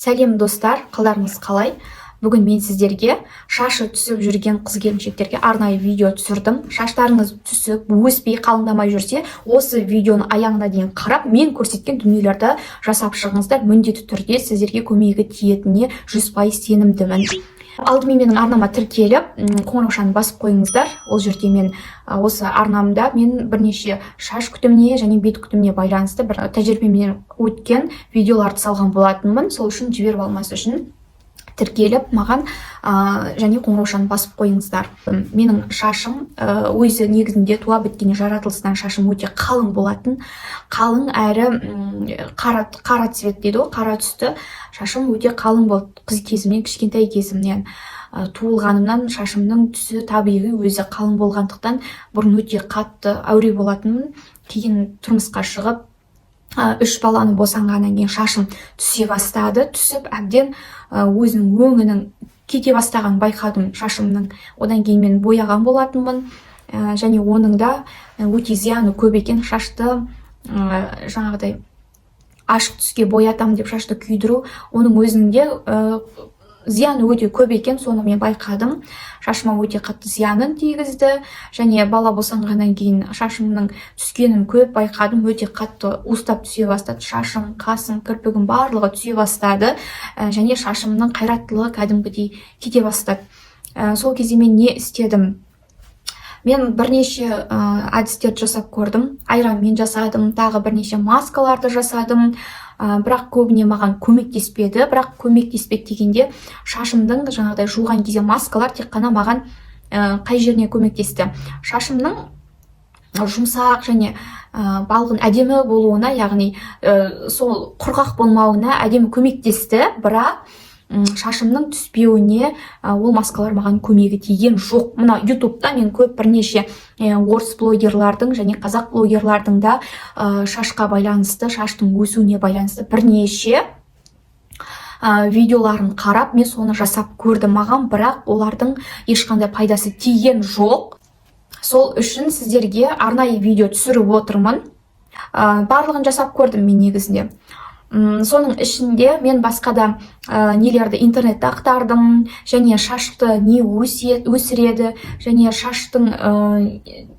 Сәлем достар, қалдарыңыз қалай? Бүгін мен сіздерге шашы түсіп жүрген қыз-келіншектерге арнайы видео түсірдім. Шаштарыңыз түсіп, өспей, қалыңдамай жүрсе, осы видеоны аяғына дейін қарап, мен көрсеткен дүниелерді жасап шығыңыздар. Міндетті түрде сіздерге көмегі тиетініне 100% сенімдімін. Алдымен менің арнама тіркеліп, қоңыраушаны басып қойыңыздар. Ол жерде мен осы арнамда мен бірнеше шаш күтіміне және бет күтіміне байланысты бір тәжірибемен өткен видеоларды салған болатынмын. Сол үшін жіберіп алмас үшін тіркеліп маған және қоңыраушаны басып қойыңыздар. Менің шашым өзі негізінде туа біткеннен жаратылысынан шашым өте қалың болатын. Қалың әрі қара цвет дейді ғой, қара түсті шашым өте қалың болды. Қыз кезімнен, кішкентай кезімнен туылғанымнан шашымның түсі табиғи өзі қалың болғандықтан бұрын өте қатты әуре болатынмын. Кейін тұрмысқа шығып 3 баланы босанғаннан кейін шашым түсе бастады. Түсіп әбден өзінің өңінің кете бастағанын байқадым шашымның. Одан кейін мен бояған болатынмын. Және оның да өте зияны көп екен. Шашты жаңағыдай ашық түске боятам деп шашты күйдіру, оның өзінде зияны өте көп екен, соны мен байқадым. Шашыма өте қатты зиянын тигізді, және бала босанғаннан кейін шашымның түскенін көп байқадым. Өте қатты уыстап түсе бастады. Шашым, қасым, кірпігім барлығы түсе бастады, және шашымның қайраттылығы кәдімгідей кете бастады. Сол кезде мен не істедім? Мен бірнеше әдістерді жасап көрдім. Айранмен жасадым, тағы бірнеше маскаларды жасадым. Бірақ көбіне маған көмектеспеді. Бірақ көмектеспеді дегенде шашымдың жаңағыдай жуған кезде маскалар тек қана маған қай жеріне көмектесті? Шашымның жұмсақ және балғын әдемі болуына, яғни сол құрғақ болмауына әдемі көмектесті. Бірақ шашымның түспеуіне ол маскалар маған көмегі тиген жоқ. Мына ютубта мен көп бірнеше орыс блогерлардың және қазақ блогерлардың да шашқа байланысты, шаштың өсуіне байланысты бірнеше видеоларын қарап, мен соны жасап көрдім. Маған бірақ олардың ешқандай пайдасы тиген жоқ. Сол үшін сіздерге арнайы видео түсіріп отырмын. Барлығын жасап көрдім мен негізінде. Соның ішінде мен басқа да нелерді интернетте ақтардым, және шашты не өсіреді, және шаштың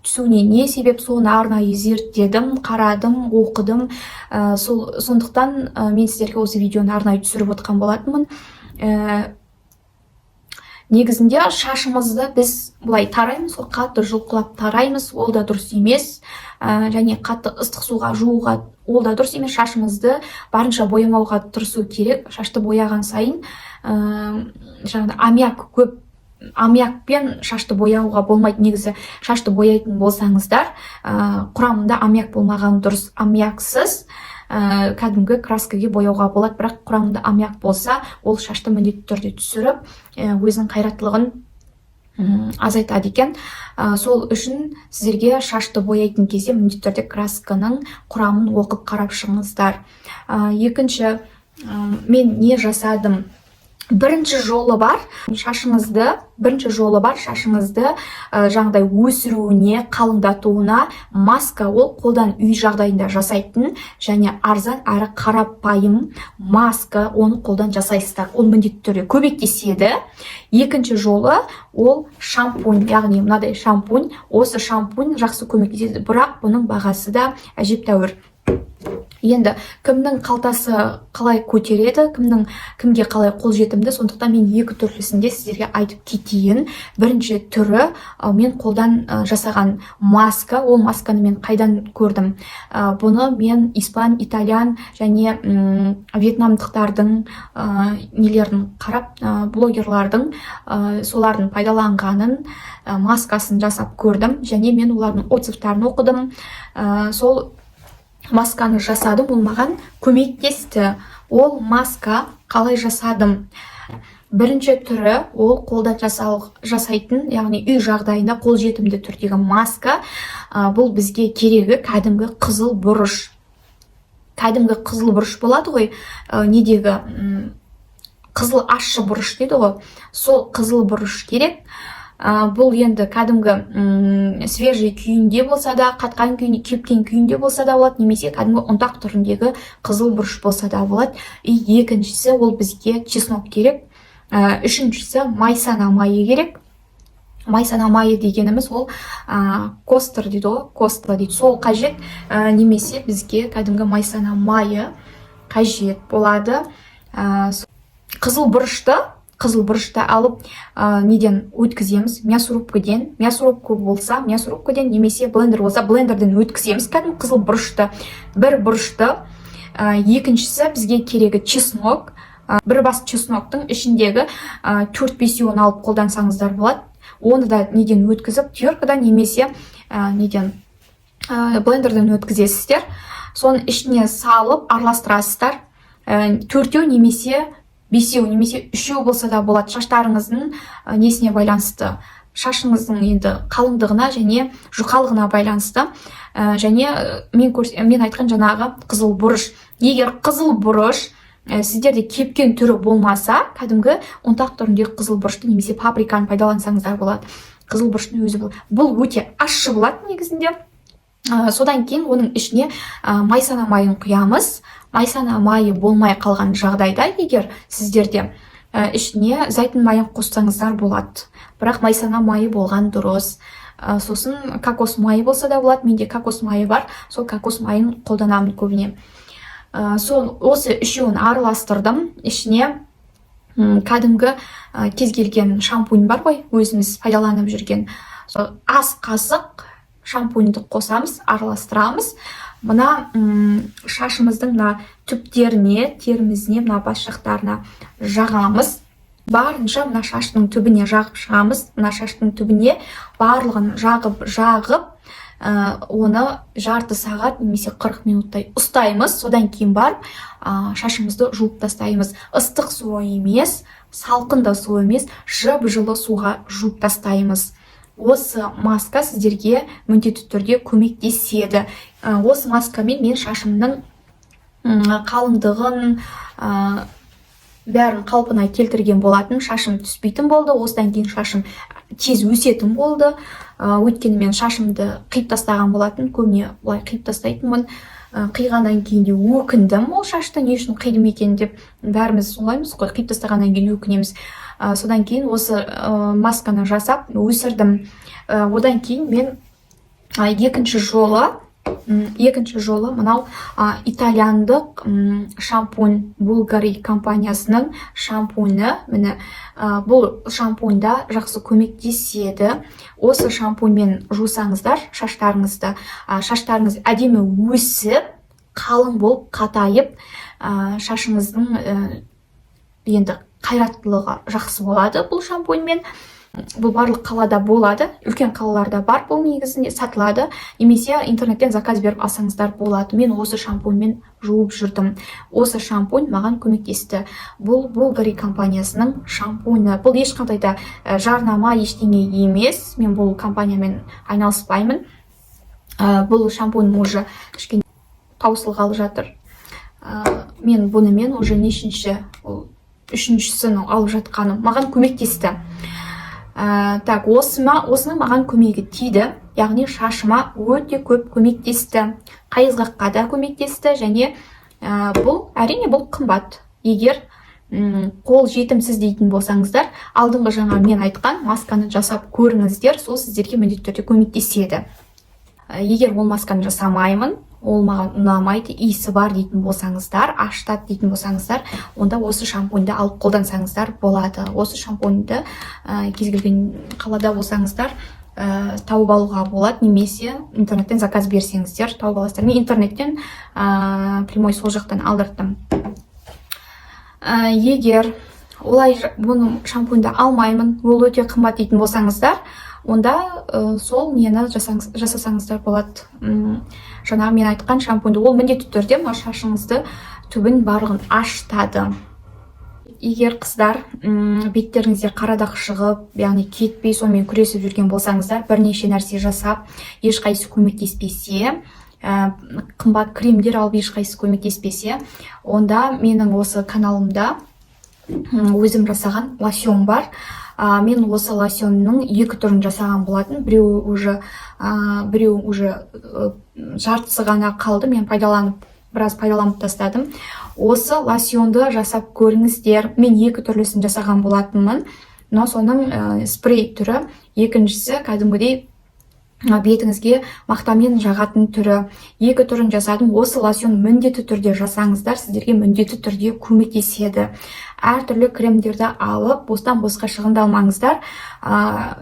түсуіне не себеп, соны арнайы зерттедім, қарадым, оқыдым. Сондықтан мен сіздерге осы видеоны арнайы түсіріп отқан болатынмын. Негізінде шашымызды біз бұлай тараймыз, қатты жұлқылап тараймыз, ол да дұрыс емес. Және қатты ыстық суға жууға ол да дұрыс емес. Шашымызды барынша боямауға тырысу керек. Шашты бояған сайын жаңағыдай аммиак көп, аммиакпен шашты бояуға болмайды. Негізі шашты бояйтын болсаңыздар, құрамында аммиак болмаған дұрыс. Аммиаксыз кәдімгі краскаге бояуға болады, бірақ құрамында аммиак болса, ол шашты міндетті түрде түсіріп, өзінің қайраттылығын азайтады екен. Сол үшін сіздерге шашты бояйтын кезде міндетті түрде красканың құрамын оқып қарап шығыңыздар. Екінші, мен не жасадым? Бірінші жолы бар шашыңызды жаңағыдай өсіруіне, қалыңдатуына маска. Ол қолдан үй жағдайында жасайтын және арзан әрі қарапайым маска. Оны қолдан жасайсыздар. Ол міндетті түрде көмектеседі. Екінші жолы ол шампунь, яғни мынадай шампунь. Осы шампунь жақсы көмектеседі, бірақ бұның бағасы да әжептәуір. Енді кімнің қалтасы қалай көтереді, кімге қалай қолжетімді, сондықтан мен екі түрлісінде сіздерге айтып кетейін. Бірінші түрі мен қолдан жасаған маска. Ол масканы мен қайдан көрдім? Бұны мен испан, итальян және вьетнамдықтардың нелерін қарап, блогерлардың солардың пайдаланғанын, маскасын жасап көрдім, және мен олардың отзывтарын оқыдым. Сол масканы жасадым, ол маған көмектесті. Ол маска қалай жасадым? Бірінші түрі ол қолдан жасайтын, яғни үй жағдайында қолжетімді түрдегі маска. Бұл бізге керегі кәдімгі қызыл бұрыш. Кәдімгі қызыл бұрыш болады ғой, недегі қызыл ащы бұрыш дейді ғой. Сол қызыл бұрыш керек. бұл енді кәдімгі свежий күйінде болса да, қатқан күйінде, кепкен күйінде болса да болады, немесе кәдімгі ұнтақ түріндегі қызыл бұрыш болса да болады. И екіншісі ол бізге чеснок керек. Үшіншісі майсана майы керек. Майсана майы дегеніміз ол костер дейді ғой, костла дейді, сол қажет. Немесе бізге кәдімгі майсана майы қажет болады. Қызыл бұрышты алып неден өткіземіз? Мясорубка болса, мясорубкадан, немесе блендер болса, блендерден өткіземіз кәдімгі қызыл бұрышты. Бір бұрышты. Екіншісі бізге керегі чеснок. Бір бас чесноктың ішіндегі 4-5-еуін алып қолдансаңыздар болады. Оны да неден өткізіп, теркадан немесе блендерден өткізесіздер. Соның ішіне салып араластырасыздар. 4-еу немесе 5-еу немесе 3-еу болса да болады. Шаштарыңыздың несіне байланысты, шашыңыздың енді қалыңдығына және жұқалығына байланысты. Және мен айтқан жаңағы қызыл бұрыш. Егер қызыл бұрыш сіздерде кепкен түрі болмаса, кәдімгі ұнтақ түріндегі қызыл бұрышты немесе паприканы пайдалансаңыздар болады. Қызыл бұрыштың өзі болады. Бұл өте ащы болады негізінде. Содан кейін оның ішіне майсана майын құямыз. Майсана майы болмай қалған жағдайда, егер сіздерде ішіне зәйтүн майын қоссаңыздар болады. Бірақ майсана майы болған дұрыс. Сосын кокос майы болса да болады. Менде кокос майы бар. Сол кокос майын қолданамын көбіне. Осы үшеуін араластырдым. Ішіне кәдімгі кез келген шампунь бар ғой, өзіміз пайдаланып жүрген. Ас қасық шампуньді қосамыз, араластырамыз. Мына шашымыздың түптеріне, терімізіне, мына бас жақтарына жағамыз. Барынша мына шаштың түбіне жағып шығамыз. Мына шаштың түбіне барлығын жағып, оны жарты сағат немесе 40 минуттай ұстаймыз. Содан кейін барып шашымызды жуып тастаймыз. Ыстық су емес, салқында су емес, жып-жылы суға жуып тастаймыз. Осы маска сіздерге міндетті түрде көмектеседі. Осы маскамен мен шашымның қалыңдығын бәрін қалпына келтірген болатын. Шашым түспейтін болды. Осыдан кейін шашым тез өсетін болды. Өйткені мен шашымды қиып тастаған болатын. Көбіне бұлай қиып тастайтынмын. Қиғаннан кейін де өкіндім. Ол шашты не үшін қидым екен деп. Бәріміз солаймыз ғой, қиып тастағаннан кейін өкінеміз. Содан кейін осы масканы жасап өсірдім. Одан кейін мен екінші жолы мынау итальяндық шампунь Bulgari компаниясының шампуні. Міне бұл шампуньда жақсы көмектеседі. Осы шампуньмен жусаңыздар шаштарыңызды, шаштарыңыз әдемі өсіп, қалың болып, қатайып, шашыңыздың енді қайраттылығы жақсы болады бұл шампуньмен. Бұл барлық қалада болады, үлкен қалаларда бар, бұл негізінде сатылады, немесе интернеттен заказ беріп алсаңыздар болады. Мен осы шампуньмен жуып жүрдім. Осы шампунь маған көмектесті. Бұл Bulgari компаниясының шампуні. Бұл ешқандай да жарнама ештеңе емес. Мен бұл компаниямен айналыспаймын. Бұл шампунь уже кішкене таусылғалы жатыр. Мен бұнымен уже үшіншісін алып жатқаным. Маған көмектесті. Осыны маған көмегі тиді, яғни шашыма өте көп көмектесті. Қайызғаққа да көмектесті, және әрине бұл қымбат. Егер қол жетімсіз дейтін болсаңыздар, алдыңғы жаңа мен айтқан масканы жасап көріңіздер, сол сіздерге міндетті түрде көмектеседі. Егер ол масканы жасамаймын, ол маған ұнамайды, иісі бар дейтін болсаңыздар, аштат дейтін болсаңыздар, онда осы шампуньді алып қолдансаңыздар болады. Осы шампуньді кез келген қалада болсаңыздар тауып алуға болады, немесе интернеттен заказ берсеңіздер тауып аласыздар. Мен интернеттен прямой сол жақтан алдырттым. Егер олай бұны шампуньді алмаймын, ол өте қымбат дейтін болсаңыздар, онда сол нені жасасаңыздар болады. Жаңа мен айтқан шампуньді, ол міндетті түрде шашыңызды түбін барлығын ашытады. Егер қыздар беттеріңізде қарадақ шығып, яғни кетпей, сонымен күресіп жүрген болсаңыздар, бірнеше нәрсе жасап, ешқайсысы көмектеспесе, қымбат кремдер алып ешқайсысы көмектеспесе, онда менің осы каналымда өзім жасаған лосьон бар. мен осы лосьонның екі түрін жасаған болатын. Біреу уже жартысы ғана қалды. Мен біраз пайдаланып тастадым. Осы лосьонды жасап көріңіздер. Мен екі түрлісін жасаған болатынмын. Но соның спрей түрі, екіншісі кәдімгідей бетіңізге мақтамен жағатын түрі. Екі түрін жасадым. Осы лосьон міндетті түрде жасаңыздар, сіздерге міндетті түрде көмектеседі. Әртүрлі кремдерді алып, бостан босқа шығындалмаңыздар.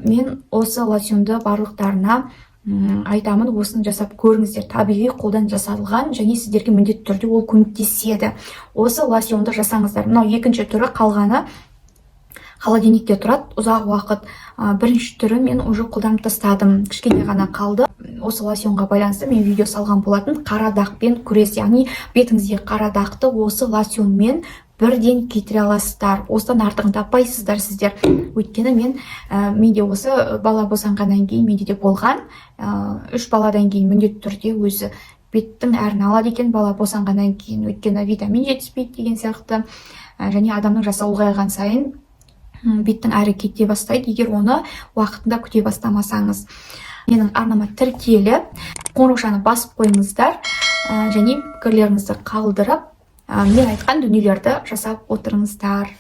Мен осы лосьонды барлықтарына айтамын, осыны жасап көріңіздер. Табиғи қолдан жасалған және сіздерге міндетті түрде ол көмектеседі. Осы лосьонды жасаңыздар. Мынау екінші түрі, қалғаны холодильникте тұрады ұзақ уақыт. Бірінші түрі мен уже қолданып тастадым, кішкене ғана қалды. Осы лосьонға байланысты мен видео салған болатын. Қара дақпен күрес, яғни бетіңізге қара дақты осы лосьонмен бірден кетіре аласыздар. Осыдан артығын таппайсыздар сіздер. Өйткені менде осы бала босанғаннан кейін менде де болған. 3 баладан кейін міндетті түрде өзі беттің әрін алады екен бала босанғаннан кейін. Өйткені витамин жетіспейді деген сияқты. Және адамның жасы ұлғайған сайын беттің әрі кете бастайды, егер оны уақытында күте бастамасаңыз. Менің арнама тіркеліп, қоңыраушаны басып қойыңыздар және пікірлеріңізді қалдырып, мен айтқан дүниелерді жасап отырыңыздар.